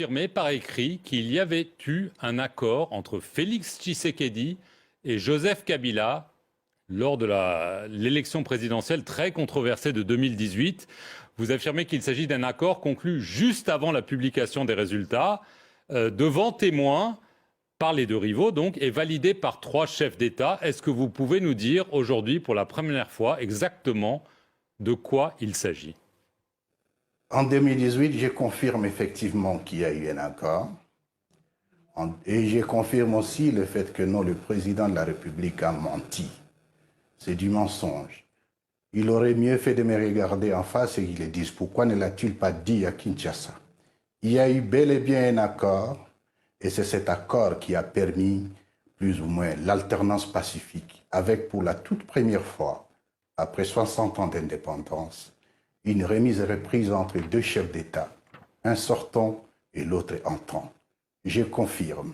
affirmé par écrit qu'il y avait eu un accord entre Félix Tshisekedi et Joseph Kabila lors de l'élection présidentielle très controversée de 2018. Vous affirmez qu'il s'agit d'un accord conclu juste avant la publication des résultats, devant témoins par les deux rivaux, donc, et validé par 3 chefs d'État. Est-ce que vous pouvez nous dire aujourd'hui, pour la première fois, exactement de quoi il s'agit? En 2018, je confirme effectivement qu'il y a eu un accord. Et je confirme aussi le fait que non, le président de la République a menti. C'est du mensonge. Il aurait mieux fait de me regarder en face et qu'il le dise. Pourquoi ne l'a-t-il pas dit à Kinshasa? Il y a eu bel et bien un accord, et c'est cet accord qui a permis plus ou moins l'alternance pacifique, avec pour la toute première fois, après 60 ans d'indépendance, une remise et reprise entre 2 chefs d'État, un sortant et l'autre entrant. Je confirme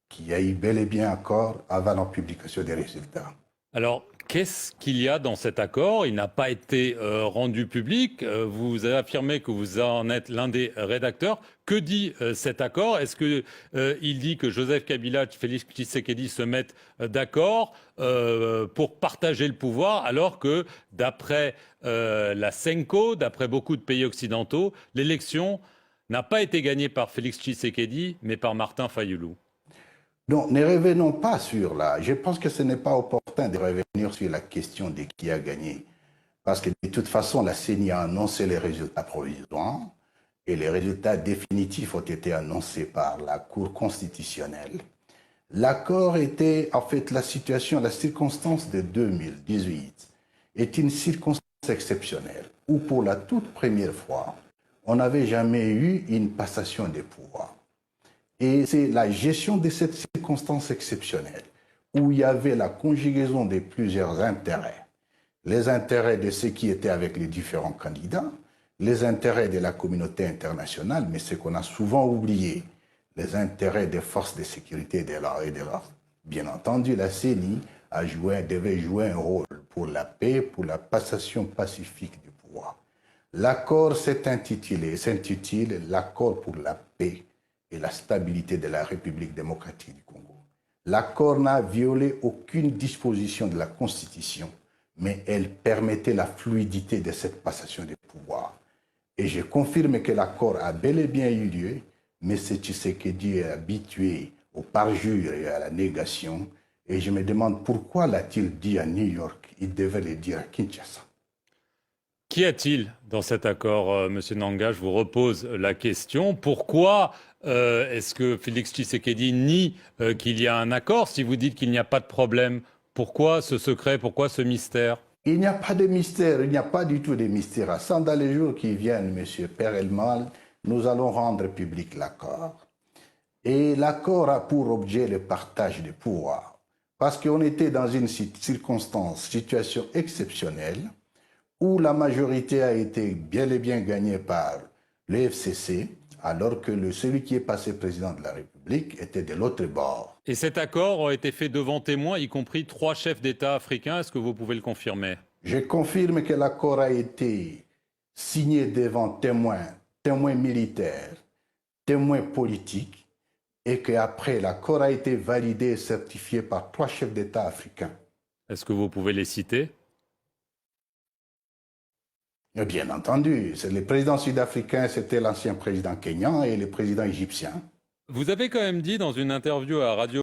qu'il y a eu bel et bien accord avant la publication des résultats. Alors, qu'est-ce qu'il y a dans cet accord? Il n'a pas été rendu public. Vous avez affirmé que vous en êtes l'un des rédacteurs. Que dit cet accord? Est-ce qu'il dit que Joseph Kabila et Félix Tshisekedi se mettent d'accord pour partager le pouvoir, alors que, d'après la CENCO, d'après beaucoup de pays occidentaux, l'élection n'a pas été gagnée par Félix Tshisekedi, mais par Martin Fayulu? Donc, ne revenons pas sur là. Je pense que ce n'est pas opportun de revenir sur la question de qui a gagné. Parce que de toute façon, la CENI a annoncé les résultats provisoires et les résultats définitifs ont été annoncés par la Cour constitutionnelle. L'accord était, en fait, la circonstance de 2018 est une circonstance exceptionnelle où, pour la toute première fois, on n'avait jamais eu une passation des pouvoirs. Et c'est la gestion de cette circonstance exceptionnelle où il y avait la conjugaison de plusieurs intérêts. Les intérêts de ceux qui étaient avec les différents candidats, les intérêts de la communauté internationale, mais ce qu'on a souvent oublié, les intérêts des forces de sécurité de l'art et de l'ordre. Bien entendu, la CENI devait jouer un rôle pour la paix, pour la passation pacifique du pouvoir. L'accord s'intitule l'accord pour la paix et la stabilité de la République démocratique du Congo. L'accord n'a violé aucune disposition de la Constitution, mais elle permettait la fluidité de cette passation des pouvoirs. Et je confirme que l'accord a bel et bien eu lieu, mais M. Tshisekedi est habitué au parjure et à la négation, et je me demande pourquoi l'a-t-il dit à New York? Il devait le dire à Kinshasa. Qu'y a-t-il dans cet accord, Monsieur Nanga? Je vous repose la question. Pourquoi est-ce que Félix Tshisekedi nie qu'il y a un accord? Si vous dites qu'il n'y a pas de problème, pourquoi ce secret, pourquoi ce mystère? Il n'y a pas de mystère, il n'y a pas du tout de mystère. Dans les jours qui viennent, M. Perelman, nous allons rendre public l'accord. Et l'accord a pour objet le partage des pouvoirs. Parce qu'on était dans une situation exceptionnelle, où la majorité a été bel et bien gagnée par le FCC, alors que celui qui est passé président de la République était de l'autre bord. Et cet accord a été fait devant témoins, y compris 3 chefs d'État africains. Est-ce que vous pouvez le confirmer? Je confirme que l'accord a été signé devant témoins militaires, témoins politiques, et qu'après, l'accord a été validé et certifié par 3 chefs d'État africains. Est-ce que vous pouvez les citer? Bien entendu, le président sud-africain, c'était l'ancien président kényan et le président égyptien. Vous avez quand même dit dans une interview à Radio